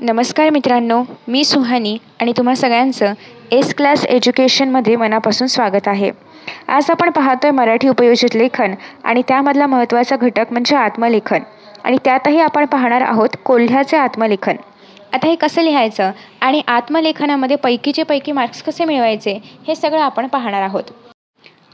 नमस्कार मित्रांनो, मी सुहानी आणि तुम्हा सगळ्यांचं एस क्लास एज्युकेशनमध्ये मनापासून स्वागत आहे. आज आपण पाहतोय मराठी उपयोजित लेखन आणि त्यामधला महत्त्वाचा घटक म्हणजे आत्मलेखन आणि त्यातही आपण पाहणार आहोत कोल्ह्याचे आत्मलेखन. आता हे कसं लिहायचं आणि आत्मलेखनामध्ये पैकीचे पैकी मार्क्स कसे मिळवायचे हे सगळं आपण पाहणार आहोत.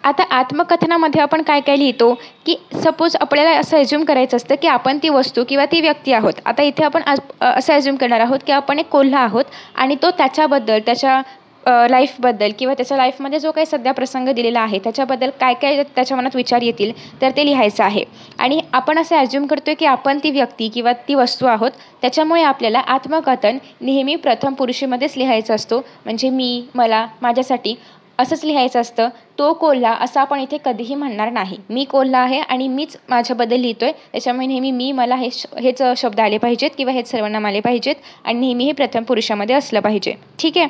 आता आत्मकथनामध्ये आपण काय काय लिहितो की सपोज आपल्याला असं ॲज्युम करायचं असतं की आपण ती वस्तू किंवा ती व्यक्ती आहोत. आता इथे आपण असं ॲज्युम करणार आहोत की आपण एक कोल्हा आहोत आणि तो त्याच्याबद्दल त्याच्या लाईफबद्दल किंवा त्याच्या लाईफमध्ये जो काही सध्या प्रसंग दिलेला आहे त्याच्याबद्दल काय काय त्याच्या मनात विचार येतील तर ते लिहायचं आहे. आणि आपण असं ॲज्युम करतो आहे की आपण ती व्यक्ती किंवा ती वस्तू आहोत. त्याच्यामुळे आपल्याला आत्मकथन नेहमी प्रथम पुरुषीमध्येच लिहायचं असतो. म्हणजे मी, मला, माझ्यासाठी असंच लिहायचं असतं. तो कोल्हा असं आपण इथे कधीही म्हणणार नाही. मी कोल्हा आहे आणि मीच माझ्याबद्दल लिहितोय, त्याच्यामुळे नेहमी मी, मला हेच शब्द आले पाहिजेत किंवा हेच सर्वनाम आले पाहिजेत आणि नेहमी हे प्रथम पुरुषामध्ये असलं पाहिजे. ठीक आहे.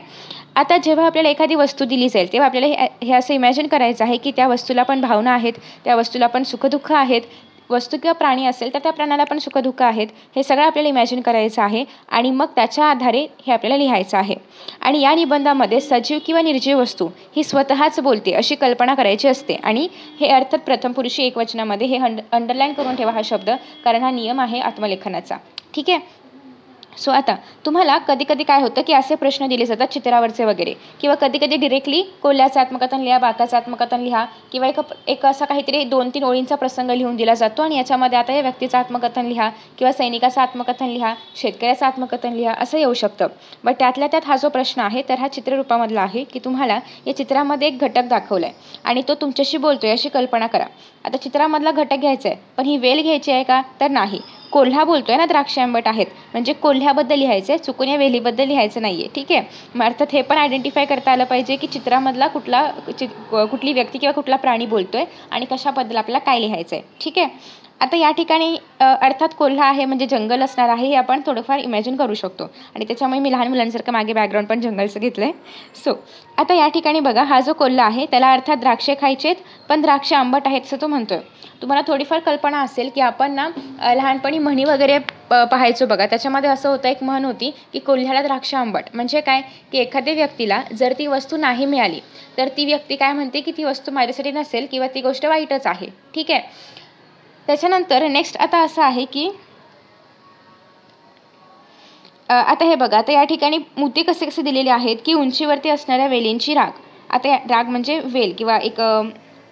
आता जेव्हा आपल्याला एखादी वस्तू दिली जाईल तेव्हा आपल्याला हे असं इमॅजिन करायचं आहे की त्या वस्तूला पण भावना आहेत, त्या वस्तूला पण सुखदुःख आहेत. वस्तू किंवा प्राणी असेल तर त्या प्राण्याला पण सुखदुःख आहेत. हे सगळं आपल्याला इमॅजिन करायचं आहे आणि मग त्याच्या आधारे हे आपल्याला लिहायचं आहे. आणि या निबंधामध्ये सजीव किंवा निर्जीव वस्तू ही स्वतःच बोलते अशी कल्पना करायची असते. आणि हे अर्थात प्रथम पुरुषी एकवचनामध्ये हे अंडरलाईन करून ठेवा हा शब्द, कारण हा नियम आहे आत्मलेखनाचा. ठीक आहे. सो आता तुम्हाला कधी कधी काय होतं की असे प्रश्न दिले जातात चित्रावरचे वगैरे, किंवा कधी कधी डिरेक्टली कोल्ह्याचं आत्मकथन लिहा, बाकाचं आत्मकथन लिहा, किंवा एक असा काहीतरी 2-3 ओळींचा प्रसंग लिहून दिला जातो आणि याच्यामध्ये आता या व्यक्तीचं आत्मकथन लिहा किंवा सैनिकाचं आत्मकथन लिहा, शेतकऱ्याचं आत्मकथन लिहा असं येऊ शकतं. बट त्यातल्या त्यात हा जो प्रश्न आहे तर हा चित्ररूपामधला आहे की तुम्हाला या चित्रामध्ये एक घटक दाखवला आहे आणि तो तुमच्याशी बोलतोय अशी कल्पना करा. आता चित्रामधला घटक घ्यायचा आहे, पण ही वेल घ्यायची आहे का तर नाही. कोल्हा बोलतोय ना, द्राक्ष आंबट आहेत म्हणजे कोल्ह्याबद्दल लिहायचं आहे, चुकून या वेलीबद्दल लिहायचं नाही आहे. ठीक आहे. मग अर्थात हे पण आयडेंटिफाय करता आलं पाहिजे की चित्रामधला कुठली व्यक्ती किंवा कुठला प्राणी बोलतोय आणि कशाबद्दल आपल्याला काय लिहायचं आहे. ठीक आहे. आता या ठिकाणी अर्थात कोल्हा आहे म्हणजे जंगल असणार आहे हे आपण थोडंफार इमॅजिन करू शकतो आणि त्याच्यामुळे मी लहान मुलांसारखं मागे बॅकग्राऊंड पण जंगलचं घेतलं आहे. सो आता या ठिकाणी बघा, हा जो कोल्हा आहे त्याला अर्थात द्राक्षे खायचेत, पण द्राक्ष आंबट आहेत असं तो म्हणतोय. तुम्हाला थोडीफार कल्पना असेल की आपण ना लहानपणी म्हणी वगैरे पाहायचो बघा. त्याच्यामध्ये असं होतं, एक म्हण होती की कोल्ह्याला द्राक्ष आंबट. म्हणजे काय की एखाद्या व्यक्तीला जर ती वस्तू नाही मिळाली तर ती व्यक्ती काय म्हणते की ती वस्तू माझ्यासाठी नसेल किंवा ती गोष्ट वाईटच आहे. ठीक आहे. त्याच्यानंतर नेक्स्ट आता असं आहे की आता हे बघा, आता या ठिकाणी मुद्दे कसे कसे दिलेले आहेत की उंचीवरती असणाऱ्या वेलींची राग. आता राग म्हणजे वेल किंवा एक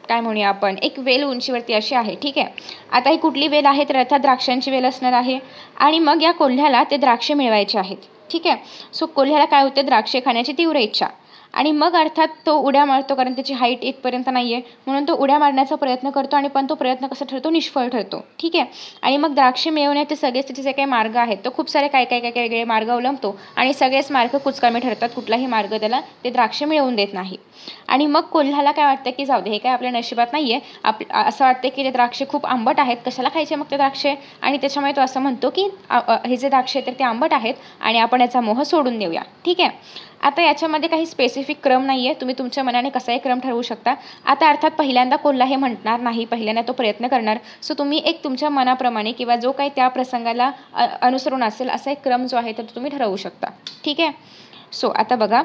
काय म्हणूया आपण, एक वेल उंचीवरती अशी आहे. ठीक आहे. आता ही कुठली वेल आहे तर अर्थात द्राक्षांची वेल असणार आहे आणि मग या कोल्ह्याला ते द्राक्षे मिळवायचे आहेत. ठीक आहे. सो कोल्ह्याला काय होते, द्राक्षे खाण्याची तीव्र इच्छा आणि मग अर्थात तो उड्या मारतो, कारण त्याची हाईट इथपर्यंत नाही आहे म्हणून तो उड्या मारण्याचा प्रयत्न करतो आणि पण तो प्रयत्न कसा ठरतो, निष्फळ ठरतो. ठीक आहे. आणि मग द्राक्षे मिळवण्याचे सगळेच त्याचे जे काही मार्ग आहेत तो खूप सारे काय वेगळे मार्ग अवलंबतो आणि सगळेच मार्ग कुचकामी ठरतात. कुठलाही मार्ग त्याला ते द्राक्षे मिळवून देत नाही. आणि मग कोल्ह्याला काय वाटतं की जाऊ दे, हे काय आपल्या नशिबात नाही आहे. असं वाटतं की ते द्राक्षे खूप आंबट आहेत, कशाला खायचे मग ते द्राक्षे, आणि त्याच्यामुळे तो असं म्हणतो की हे जे द्राक्षे तर ते आंबट आहेत आणि आपण याचा मोह सोडून देऊया. ठीक आहे. आता याच्यामध्ये काही स्पेसिफिक क्रम नाही आहे, तुम्ही तुमच्या मनाने कसाही क्रम ठरवू शकता. आता अर्थात पहिल्यांदा कोल्हा हे म्हणणार नाही, पहिल्यांदा तो प्रयत्न करणार. सो तुम्ही एक तुमच्या मनाप्रमाणे किंवा जो काही त्या प्रसंगाला अनुसरून असेल असा एक क्रम जो आहे तर तुम्ही ठरवू शकता. ठीक आहे. सो आता बघा,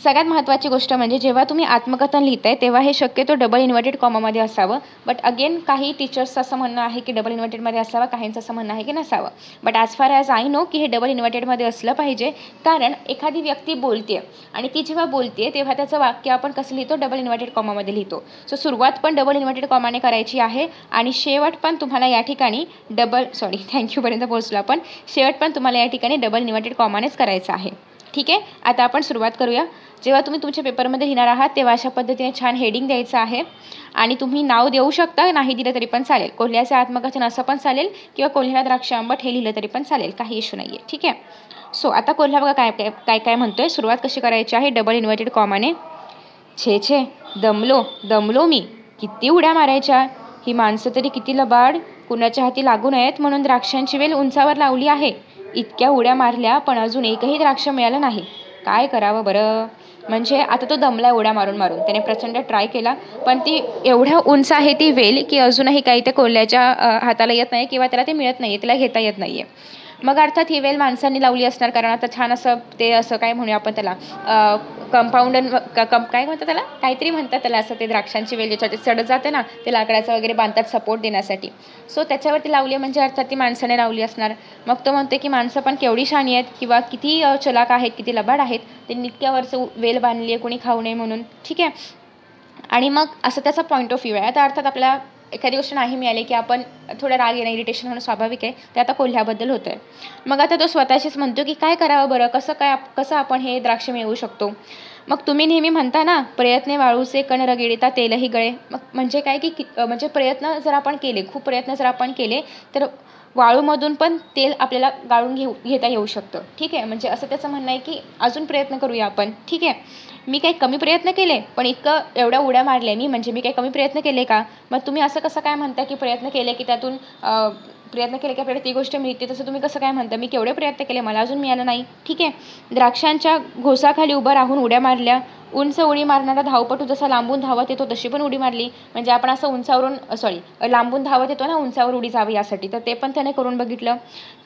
सगळ्यात महत्त्वाची गोष्ट म्हणजे जेव्हा तुम्ही आत्मकथन लिहिताय तेव्हा हे शक्यतो डबल इन्व्हर्टेड कॉमामध्ये असावं. बट अगेन काही टीचर्सचं असं म्हणणं आहे की डबल इन्व्हर्टेडमध्ये असावं, काहींचं असं म्हणणं आहे की नसावं. But as far as I know की हे डबल इन्व्हर्टेडमध्ये असलं पाहिजे, कारण एखादी व्यक्ती बोलते आणि ती जेव्हा बोलते तेव्हा त्याचं वाक्य आपण कसं लिहितो, डबल इन्व्हर्टेड कॉमामध्ये लिहितो. सो सुरुवात पण डबल इन्व्हर्टेड कॉमाने करायची आहे आणि शेवट पण तुम्हाला या ठिकाणी थँक्यूपर्यंत पोहोचलो आपण. शेवट पण तुम्हाला या ठिकाणी डबल इन्व्हर्टेड कॉमानेच करायचं आहे. ठीक आहे. आता आपण सुरुवात करूया. जेव्हा तुम्ही तुमच्या पेपरमध्ये लिहिणार आहात तेव्हा अशा पद्धतीने छान हेडिंग द्यायचं आहे आणि तुम्ही नाव देऊ शकता, नाही दिलं तरी पण चालेल. कोल्ह्याचे आत्मकथन असं पण चालेल किंवा कोल्ह्याला द्राक्ष आंबट हे लिहिलं तरी पण चालेल, काही इश्यू नाही आहे. ठीक आहे. सो आता कोल्हा बघा काय म्हणतोय. सुरुवात कशी करायची आहे, डबल इन्व्हर्टेड कॉमाने. छे दमलो मी, किती उड्या मारायच्या, ही माणसं तरी किती लबाड, कुणाच्या हाती लागू नयेत म्हणून द्राक्षांची वेल उंचावर लावली आहे. इतक्या उड्या मारल्या पण अजून एकही द्राक्ष मिळालं नाही, काय करावं बरं. म्हणजे आता तो दमला उड्या मारून त्याने प्रचंड ट्राय केला, पण ती एवढ्या उंच आहे ती वेल की अजूनही काही त्या कोल्ह्याच्या हाताला येत नाही किंवा त्याला ते मिळत नाही, त्याला घेता येत नाही आहे. मग अर्थात ही वेल माणसांनी लावली असणार, कारण आता छान असं ते असं काय म्हणूया आपण त्याला कंपाऊंड काय म्हणतात त्याला, काहीतरी म्हणतात त्याला, असं ते द्राक्षांची वेल ज्याच्यात चढत जाते ना, ते लाकडाचं वगैरे बांधतात सपोर्ट देण्यासाठी. सो त्याच्यावरती लावली म्हणजे अर्थात ती माणसाने लावली असणार. मग तो म्हणते की माणसं पण केवढी शाणी आहेत किंवा किती चलाक आहेत, किती लबाड आहेत, ते नित्यावरचं वेल बांधली आहे कोणी खाऊ नये म्हणून. ठीक आहे. आणि मग असं त्याचा पॉईंट ऑफ व्ह्यू आहे. आता अर्थात आपल्याला एखादी गोष्ट नाही मिळाली की आपण थोडं राग येणं, इरिटेशन होणं स्वाभाविक आहे. ते आता कोल्ह्याबद्दल होतं आहे. मग आता तो स्वतःशीच म्हणतो की काय करावं बरं, कसं आपण हे द्राक्ष मिळवू शकतो. मग तुम्ही नेहमी म्हणता ना, प्रयत्ने वाळूचे कण रगिडिता तेलही गळे. मग म्हणजे काय की म्हणजे प्रयत्न जर आपण केले, खूप प्रयत्न जर आपण केले, तर वाळूमधून पण तेल आपल्याला गाळून घेता येऊ शकतं. ठीक आहे. म्हणजे असं त्याचं म्हणणं आहे की अजून प्रयत्न करूया आपण. ठीक आहे. मी काही कमी प्रयत्न केले, पण एवढ्या उड्या मारल्या मी, म्हणजे मी काही कमी प्रयत्न केले का? मग तुम्ही असं कसं काय म्हणता की प्रयत्न केले की त्यातून प्रयत्न केले की आपल्याला ती गोष्ट मिळते, तसं तुम्ही कसं काय म्हणता? मी केवढे प्रयत्न केले, मला अजून मिळालं नाही. ठीक आहे. द्राक्षांच्या घोसाखाली उभं राहून उड्या मारल्या. उंच उडी मारणारा धावपटू जसा लांबून धावत येतो तशी पण उडी मारली. म्हणजे आपण असं उंचावरून लांबून धावत येतो ना, उंचावर उडी जावी यासाठी, तर ते पण त्याने करून बघितलं.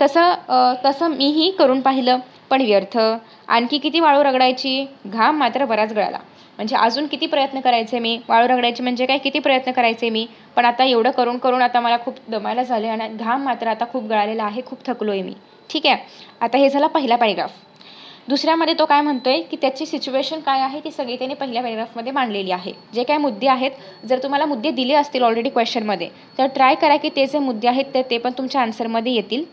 तसं मीही करून पाहिलं, पण व्यर्थ. आणखी किती वाळू रगडायची, घाम मात्र बराच गळाला. म्हणजे अजून किती प्रयत्न करायचे मी, वाळू रगडायची म्हणजे काय, किती प्रयत्न करायचे मी, पण आता एवढं करून करून आता मला खूप दमायला झाले आणि घाम मात्र आता खूप गळालेला आहे, खूप थकलोय मी. ठीक आहे. आता हे झाला पहिला पॅरेग्राफ. दुसऱ्यामध्ये तो काय म्हणतोय की त्याची सिच्युएशन काय आहे ती सगळी त्याने पहिल्या पॅरेग्राफमध्ये मांडलेली आहे. जे काय मुद्दे आहेत, जर तुम्हाला मुद्दे दिले असतील ऑलरेडी क्वेश्चनमध्ये, तर ट्राय करा की ते जे मुद्दे आहेत ते पण तुमच्या आन्सरमध्ये येतील.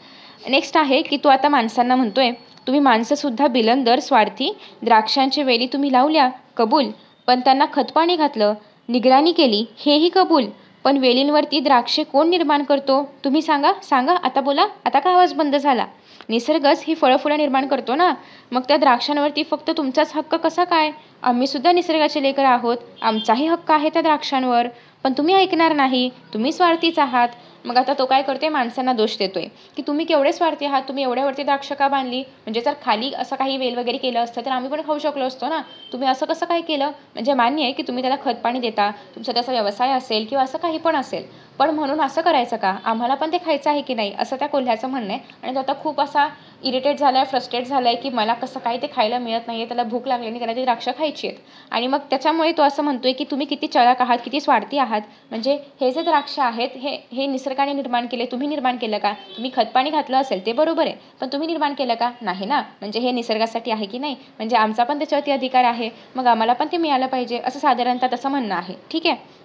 नेक्स्ट आहे की तो आता माणसांना म्हणतोय, तुम्ही माणसंसुद्धा बिलंदर, स्वार्थी, द्राक्षांची वेली तुम्ही लावल्या, कबूल, पण त्यांना खतपाणी घातलं, निगराणी केली, हेही कबूल, पण वेलींवरती द्राक्षे कोण निर्माण करतो? तुम्ही सांगा, आता बोला. आता का आवाज बंद झाला? निसर्गच ही फळं निर्माण करतो ना, मग त्या द्राक्षांवरती फक्त तुमचाच हक्क कसा काय? आम्ही सुद्धा निसर्गाचे लेकर आहोत, आमचाही हक्क आहे त्या द्राक्षांवर, पण तुम्ही ऐकणार नाही, तुम्ही स्वार्थीच आहात. मग आता तो काय करतोय, माणसांना दोष देतोय की तुम्ही केवढे स्वार्थी आहात, तुम्ही एवढ्यावरती द्राक्ष का बांधली? म्हणजे जर खाली असं काही वेल वगैरे केलं असतं तर आम्ही पण खाऊ शकलो असतो ना, तुम्ही असं कसं काय केलं? म्हणजे मान्य आहे की तुम्ही त्याला खत पाणी देता, तुमचा त्याचा व्यवसाय असेल किंवा असं काही पण असेल, पण म्हणून असं करायचं का? आम्हाला पण ते खायचं आहे की नाही, असं त्या कोल्ह्याचं म्हणणं आहे. आणि तो आता खूप असा इरिटेट झाला आहे, फ्रस्ट्रेट झाला आहे की मला कसं काय ते खायला मिळत नाही आहे, त्याला भूक लागली आणि त्याला ती द्राक्ष खायची आहेत. आणि मग त्याच्यामुळे तो असं म्हणतोय की तुम्ही किती चलाक आहात, किती स्वार्थी आहात. म्हणजे हे जे द्राक्ष आहेत हे निसर्गाने निर्माण केले, तुम्ही निर्माण केलं का? तुम्ही खतपाणी घातलं असेल ते बरोबर आहे, पण तुम्ही निर्माण केलं का? नाही ना. म्हणजे हे निसर्गासाठी आहे की नाही, म्हणजे आमचा पण त्याच्यावरती अधिकार आहे, मग आम्हाला पण ते मिळालं पाहिजे, असं साधारणतः तसं म्हणणं आहे. ठीक आहे.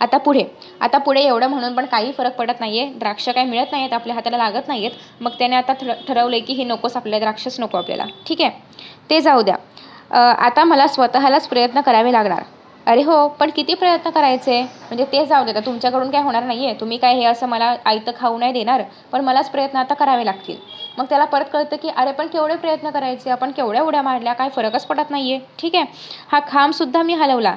आता पुढे एवढं म्हणून पण काही फरक पडत नाहीये, द्राक्ष काही मिळत नाहीत, आपल्या हाताला लागत नाहीयेत. मग त्याने आता ठरवलंय की हे नकोच आपल्याला, द्राक्षच नको आपल्याला. ठीक आहे. ते जाऊ द्या. आता मला स्वतःलाच प्रयत्न करावे लागणार. अरे हो, पण किती प्रयत्न करायचे? म्हणजे ते जाऊ देता, तुमच्याकडून काय होणार नाहीये, तुम्ही काय हे असं मला आयतं खाऊ नाही देणार, पण मलाच प्रयत्न आता करावे लागतील. मग त्याला परत कळतं की अरे पण केवढे प्रयत्न करायचे, आपण केवढ्या उड्या मारल्या, काय फरकच पडत नाहीये. ठीक आहे. हा खांबसुद्धा मी हलवला.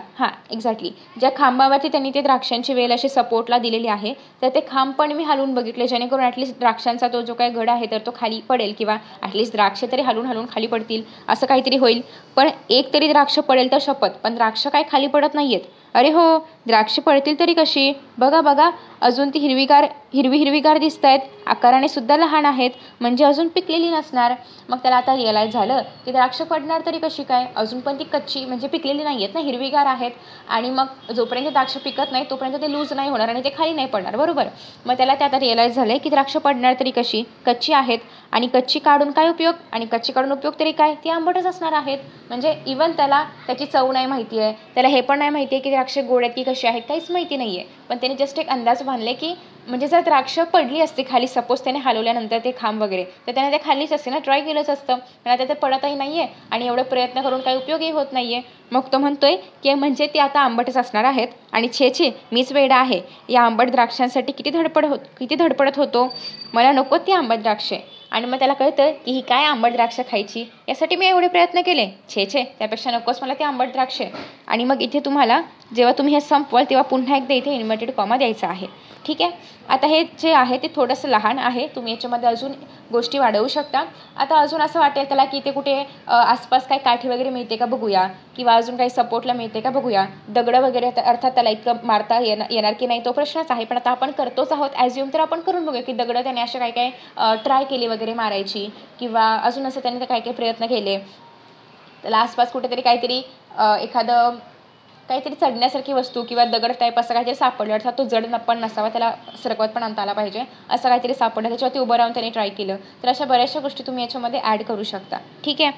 एक्झॅक्टली, ज्या खांबावरती त्यांनी ते द्राक्षांची वेल अशी सपोर्टला दिलेली आहे, तर ते खांब पण मी हलवून बघितले, जेणेकरून ॲटलिस्ट द्राक्षांचा तो जो काही घड आहे तर तो खाली पडेल, किंवा ॲटलिस्ट द्राक्ष तरी हलवून खाली पडतील, असं काहीतरी होईल. पण एक तरी द्राक्ष पडेल तर शपथ, पण द्राक्ष काय खाली पडत नाहीयेत. अरे हो, द्राक्ष पडतील तरी कशी? बघा, अजून ती हिरवीगार दिसत आहेत, आकाराने सुद्धा लहान आहेत, म्हणजे अजून पिकलेली नसणार. मग त्याला आता रिअलाईज झालं की द्राक्ष पडणार तरी कशी काय, अजून पण ती कच्ची म्हणजे पिकलेली नाही आहेत ना, हिरवीगार आहेत. आणि मग जोपर्यंत द्राक्ष पिकत नाही तोपर्यंत ते लूज नाही होणार आणि ते खाली नाही पडणार, बरोबर. मग त्याला ते आता रिअलाईज झालं की द्राक्ष पडणार तरी कशी, कच्ची आहेत, आणि कच्ची काढून काय उपयोग, आणि कच्ची काढून उपयोग तरी काय, ती आंबटच असणार आहेत. म्हणजे इवन त्याला त्याची चव नाही माहिती आहे, त्याला हे पण नाही माहिती आहे की द्राक्ष गोड आहेत की कशी आहेत, काहीच माहिती नाही आहे. पण त्याने जस्ट एक अंदाज बांधले की म्हणजे जर द्राक्ष पडली असते खाली, सपोज त्याने हलवल्यानंतर ते खांब वगैरे, तर त्याने ते खालीच असते ना, ट्राय केलंच असतं, पण आता ते पडतही नाही आहे आणि एवढे प्रयत्न करून काही उपयोगही होत नाही आहे. मग तो म्हणतोय की म्हणजे ते आता आंबटच असणार आहेत, आणि छे मीच वेडा आहे, या आंबट द्राक्षांसाठी किती धडपडत होतो, मला नको ती आंबट द्राक्षे. आणि मग त्याला कळतं की ही काय आंबट द्राक्ष खायची, यासाठी मी एवढे प्रयत्न केले, छे त्यापेक्षा नकोच मला ती आंबट द्राक्षे. आणि मग इथे तुम्हाला जेव्हा तुम्ही हे संपवाल तेव्हा पुन्हा एकदा इथे इन्व्हर्टेड कॉमा द्यायचा आहे. ठीक आहे. आता हे जे आहे ते थोडंसं लहान आहे, तुम्ही याच्यामध्ये अजून गोष्टी वाढवू शकता. आता अजून असं वाटेल त्याला की ते कुठे आसपास काही काठी वगैरे मिळते का बघूया, किंवा अजून काही सपोर्टला मिळते का बघूया. दगडं वगैरे अर्थात त्याला इतकं मारता येणार की नाही तो प्रश्नच आहे, पण आता आपण करतोच आहोत ॲज्युम, तर आपण करून बघूया की दगडं त्याने असे काय काय ट्राय केली वगैरे मारायची, किंवा अजून असं त्याने काय काय प्रयत्न केले. त्याला आसपास कुठेतरी काहीतरी एखादं काहीतरी चढण्यासारखी वस्तू किंवा दगड टाईप असं काहीतरी सापडलं, अर्थात तो जड पण नसावा, त्याला सरकवत पण आणता आला पाहिजे, असं काहीतरी सापडलं, त्याच्यावरती उभं राहून त्याने ट्राय केलं. तर अशा बऱ्याचशा गोष्टी तुम्ही याच्यामध्ये ॲड करू शकता. ठीक आहे.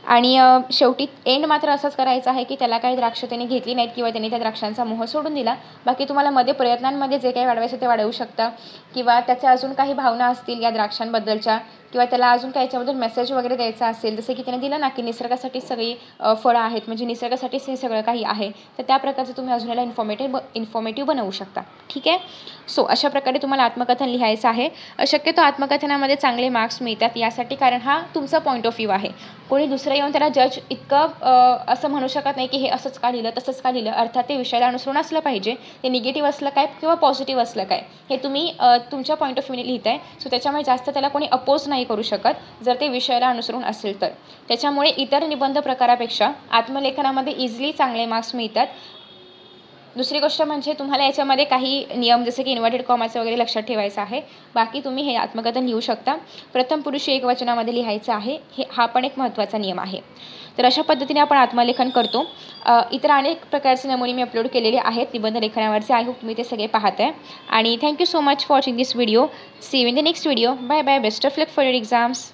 आणि शेवटी एंड मात्र असंच करायचं आहे की त्याला काही द्राक्ष त्याने घेतली नाहीत किंवा त्यांनी त्या द्राक्षांचा मोह सोडून दिला. बाकी तुम्हाला मध्ये प्रयत्नांमध्ये जे काही वाढवायचं ते वाढवू शकता, किंवा त्याच्या अजून काही भावना असतील या द्राक्षांबद्दलच्या, किंवा त्याला अजून काही याच्याबद्दल मेसेज वगैरे द्यायचा असेल, जसं की त्याने दिलं ना की निसर्गासाठी सगळी फळं आहेत, म्हणजे निसर्गासाठीच हे सगळं काही आहे, तर त्या प्रकारचं तुम्ही अजून याला इन्फॉर्मेटिव्ह बनवू शकता. ठीक आहे. सो अशा प्रकारे तुम्हाला आत्मकथन लिहायचं आहे. शक्यतो आत्मकथनामध्ये चांगले मार्क्स मिळतात यासाठी, कारण हा तुमचा पॉईंट ऑफ व्ह्यू आहे. कोणी दुसरं येऊन त्याला जज इतकं असं म्हणू शकत नाही की हे असंच का लिहिलं तसंच का लिहिलं. अर्थात ते विषयाला अनुसरून असलं पाहिजे, ते निगेटिव्ह असलं काय किंवा पॉझिटिव्ह असलं काय हे तुम्ही तुमच्या पॉईंट ऑफ व्ह्यूने लिहिताय. सो त्याच्यामुळे जास्त त्याला कोणी अपोज नाही करू शकत जर ते विषयाला अनुसरून असेल तर. त्याच्यामुळे इतर निबंध प्रकारापेक्षा आत्मलेखनामध्ये इझिली चांगले मार्क्स मिळतात. दुसरी गोष्ट म्हणजे तुम्हाला याच्यामध्ये काही नियम जसे की इन्व्हर्टेड कॉमाचं वगैरे लक्षात ठेवायचं आहे. बाकी तुम्ही हे आत्मकथन लिहू शकता. प्रथम पुरुषी एकवचनामध्ये लिहायचं आहे, हा पण एक महत्त्वाचा नियम आहे. तर अशा पद्धतीने आपण आत्मलेखन करतो. इतर अनेक प्रकारचे नमुने मी अपलोड केलेले आहेत निबंध लेखनावरचे. आय होप तुम्ही ते सगळे पाहताय. आणि thank you so much for watching this video. See you in the next video. Bye bye. Best of luck for your exams.